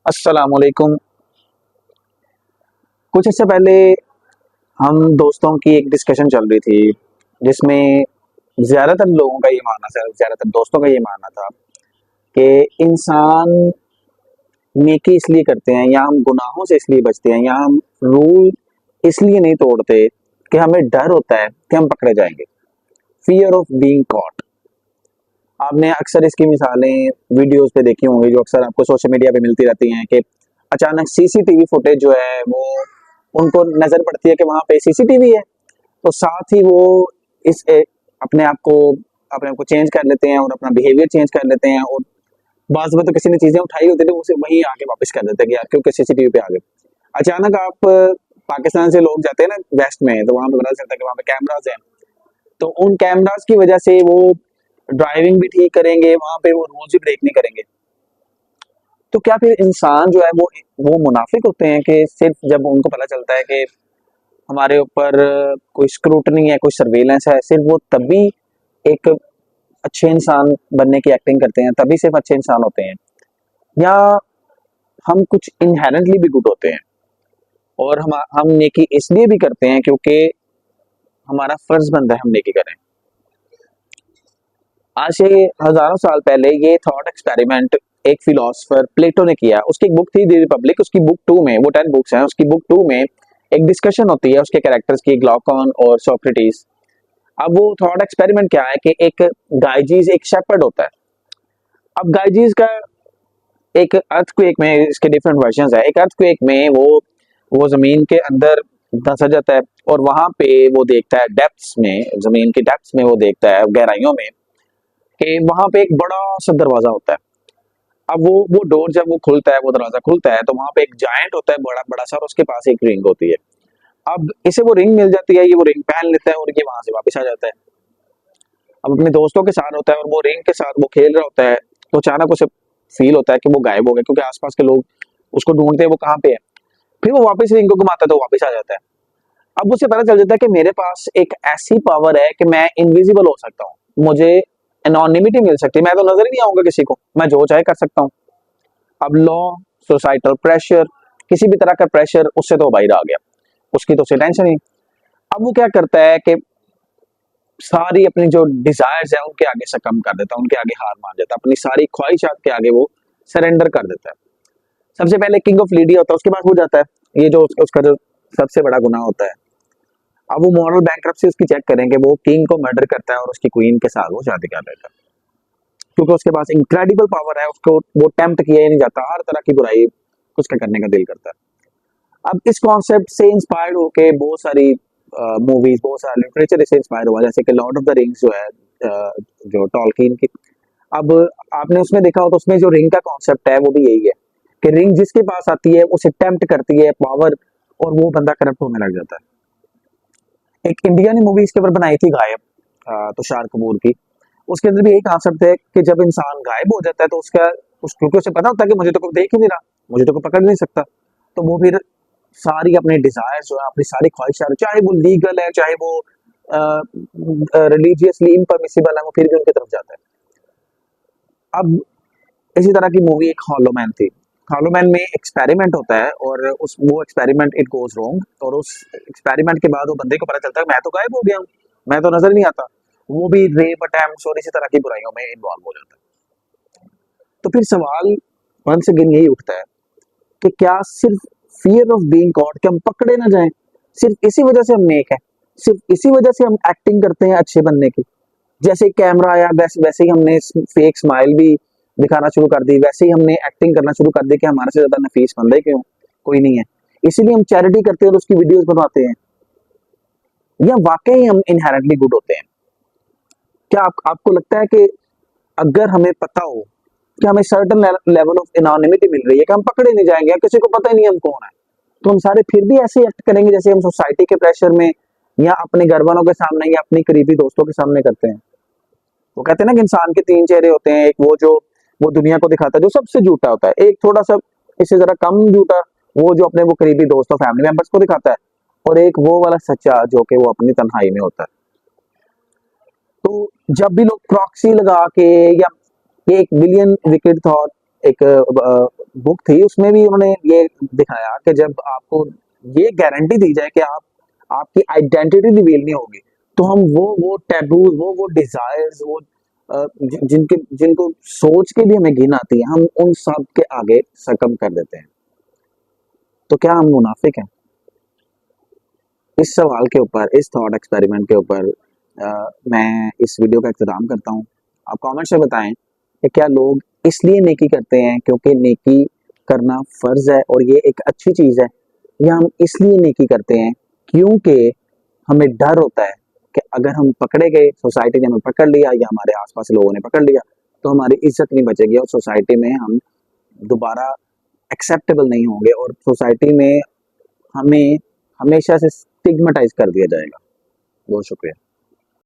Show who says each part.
Speaker 1: अस्सलामुअलैकुम। कुछ इससे पहले हम दोस्तों की एक डिस्कशन चल रही थी जिसमें ज़्यादातर लोगों का ये मानना था, ज़्यादातर दोस्तों का ये मानना था कि इंसान नेकी इसलिए करते हैं या हम गुनाहों से इसलिए बचते हैं या हम रूल इसलिए नहीं तोड़ते कि हमें डर होता है कि हम पकड़े जाएंगे। Fear of being caught. आपने अक्सर इसकी मिसालें वीडियोस पे देखी होंगी जो अक्सर आपको सोशल मीडिया पे मिलती रहती हैं कि अचानक सीसीटीवी फुटेज जो है वो उनको नजर पड़ती है कि वहां पे सीसीटीवी है, तो साथ ही वो इस अपने आप को अपने आप को चेंज कर लेते हैं और अपना बिहेवियर चेंज कर लेते हैं और बाज़ में तो किसी ने चीजें उठाई होती है तो उसे वहीं आके वापस कर देते हैं कि यार क्योंकि सीसीटीवी पे आ गए। अचानक आप पाकिस्तान से लोग जाते हैं ना वेस्ट में, तो वहां पे पता चलता है कि वहां पे कैमराज हैं, तो उन कैमरास की वजह से वो ड्राइविंग भी ठीक करेंगे, वहां पे वो रूल्स भी ब्रेक नहीं करेंगे। तो क्या फिर इंसान जो है वो मुनाफिक होते हैं कि सिर्फ जब उनको पता चलता है कि हमारे ऊपर कोई स्क्रूटनी है, कोई सर्वेलेंस है, सिर्फ वो तभी एक अच्छे इंसान बनने की एक्टिंग करते हैं, तभी सिर्फ अच्छे इंसान होते हैं, या हम कुछ इनहेरेंटली भी गुड होते हैं और हम नेकी इसलिए भी करते हैं क्योंकि हमारा फर्ज बनता है हम नेकी करें। आज से हजारों साल पहले ये थॉट एक्सपेरिमेंट एक फिलोसफर प्लेटो ने किया। उसकी एक बुक थी द रिपब्लिक, उसकी बुक 2 में, वो 10 बुक्स हैं, उसकी बुक 2 में एक डिस्कशन होती है उसके कैरेक्टर्स की, ग्लॉकॉन और सोक्रेटिस। अब वो थॉट एक्सपेरिमेंट क्या है कि एक गाइजीज एक शेपर्ड होता है। अब गाइजीज का एक अर्थक्वेक में, इसके डिफरेंट वर्जन्स है, एक अर्थक्वेक में वो जमीन के अंदर धंसा जाता है और वहां पे वो देखता है डेप्थ्स में, जमीन की डेप्थ्स में वो देखता है, गहराइयों में, कि वहां पे एक बड़ा सा दरवाजा होता है। अब वो डोर जब वो खुलता है, वो दरवाजा खुलता है, तो वहां पे एक जायंट होता है बड़ा बड़ा सा और उसके पास एक रिंग होती है। अब इसे वो रिंग मिल जाती है, ये वो रिंग पहन लेता है और ये वहां से वापस आ जाता है। अब अपने दोस्तों के साथ होता है और वो रिंग के साथ वो खेल रहा होता है, तो अचानक उसे फील होता है कि वो गायब हो गया क्योंकि आसपास के लोग उसको ढूंढते हैं वो कहाँ पे है। फिर वो वापस रिंग को घुमाता है तो वापस आ जाता है। अब उसे पता चल जाता है कि मेरे पास एक ऐसी पावर है कि मैं इनविजिबल हो सकता हूँ, मुझे एनोनिमिटी मिल सकती है, मैं तो नजर ही नहीं आऊंगा किसी को, मैं जो चाहे कर सकता हूँ। अब लॉ, सोसाइटल प्रेशर, किसी भी तरह का प्रेशर उससे तो बाहर आ गया, उसकी तो उसे टेंशन ही। अब वो क्या करता है कि सारी अपनी जो डिजायर्स है उनके आगे सकम कर देता है, उनके आगे हार मान जाता है, अपनी सारी ख्वाहिशात के आगे वो सरेंडर कर देता है। सबसे पहले किंग ऑफ लीडिया होता है, उसके पास हो जाता है ये जो उसका जो सबसे बड़ा गुनाह होता है। अब वो मॉरल बैंक्रप्सी उसकी चेक करेंगे, वो किंग को मर्डर करता है और उसकी क्वीन के साथ वो शादी कर लेता है क्योंकि उसके पास इनक्रेडिबल पावर है, उसको वो टेम्प्ट किया ही नहीं जाता, हर तरह की बुराई उसका करने का दिल करता है। अब इस कॉन्सेप्ट से इंस्पायर्ड होके बहुत सारी मूवीज, बहुत सारा लिटरेचर इससे इंस्पायर हुआ, जैसे कि लॉर्ड ऑफ द रिंग्स जो है, जो टॉलकिन की। अब आपने उसमें देखा हो तो उसमें जो रिंग का कॉन्सेप्ट है वो भी यही है कि रिंग जिसके पास आती है उसे टेम्प्ट करती है पावर और वो बंदा करप्ट होने लग जाता है। एक इंडिया ने मूवी इसके ऊपर बनाई थी गायब, तुषार कपूर की। उसके अंदर भी यही कॉन्सेप्ट है कि जब इंसान गायब हो जाता है तो क्योंकि उसे पता होता है कि मुझे तो कोई देख ही नहीं रहा, मुझे तो कोई पकड़ नहीं सकता, तो वो फिर सारी अपनी डिजायर्स जो है, अपनी सारी ख्वाहिशात, चाहे वो लीगल है चाहे वो रिलीजियसली इम्परमिसिबल है, वो फिर भी उनकी तरफ जाता है। अब इसी तरह की मूवी एक हॉलोमैन थी। हॉलोमैन में एक्सपेरिमेंट होता है और उस वो एक्सपेरिमेंट इट गोज रॉन्ग और उस एक्सपेरिमेंट के बाद वो बंदे को पता चलता है मैं तो गायब हो गया हूँ, मैं तो नजर नहीं आता। वो भी रेप अटेम्प्ट्स और इसी तरह की बुराइयों में इन्वॉल्व हो जाता है। तो फिर सवाल वंस अगेन यही उठता है कि क्या सिर्फ फियर ऑफ बीइंग कॉट, कि हम पकड़े ना जाएं, सिर्फ इसी वजह से हम नेक हैं, सिर्फ इसी वजह से हम एक्टिंग करते हैं अच्छे बनने की। जैसे कैमरा आया वैसे वैसे ही हमने फेक स्माइल भी दिखाना शुरू कर दी, वैसे ही हमने एक्टिंग करना शुरू कर दी कि हमारे से ज्यादा नफीस बंदे क्यों कोई नहीं है। इसीलिए हम चैरिटी करते हैं और उसकी वीडियोस बनवाते हैं, या वाकई हम इनहेरेंटली गुड होते हैं। क्या आपको लगता है कि अगर हमें पता हो कि हमें सर्टन लेवल ऑफ एनोनिमिटी मिल रही है कि हम पकड़े नहीं जाएंगे, किसी को पता ही नहीं हम कौन है, तो हम सारे फिर भी ऐसे एक्ट करेंगे जैसे हम सोसाइटी के प्रेशर में या अपने घर वालों के सामने या अपनी करीबी दोस्तों के सामने करते हैं। वो कहते हैं ना कि इंसान के 3 चेहरे होते हैं, एक वो दुनिया को दिखाता है जो सबसे झूठा होता है, एक थोड़ा सा इससे जरा कम झूठा, वो जो अपने वो करीबी दोस्तों फैमिली मेंबर्स को दिखाता है, और एक वो वाला सच्चा जो कि वो अपनी तन्हाई में होता है। तो जब भी लोग प्रॉक्सी लगा के या एक बिलियन विकेट थॉट एक बुक थी, उसमें भी उन्होंने ये दिखाया कि जब आपको ये गारंटी दी जाए कि आप आपकी आइडेंटिटी रिवील नहीं होगी, तो हम वो टैबू वो डिजायर्स वो जिनके जिनको सोच के भी हमें घिन आती है, हम उन सब के आगे सकम कर देते हैं। तो क्या हम मुनाफिक हैं? इस सवाल के ऊपर, इस थॉट एक्सपेरिमेंट के ऊपर मैं इस वीडियो का इख्तिताम करता हूँ। आप कमेंट्स में बताएं कि क्या लोग इसलिए नेकी करते हैं क्योंकि नेकी करना फर्ज है और ये एक अच्छी चीज है, या हम इसलिए नेकी करते हैं क्योंकि हमें डर होता है कि अगर हम पकड़े गए, सोसाइटी ने हमें पकड़ लिया या हमारे आसपास लोगों ने पकड़ लिया, तो हमारी इज्जत नहीं बचेगी और सोसाइटी में हम दोबारा एक्सेप्टेबल नहीं होंगे और सोसाइटी में हमें हमेशा से स्टिग्मेटाइज कर दिया जाएगा। बहुत शुक्रिया।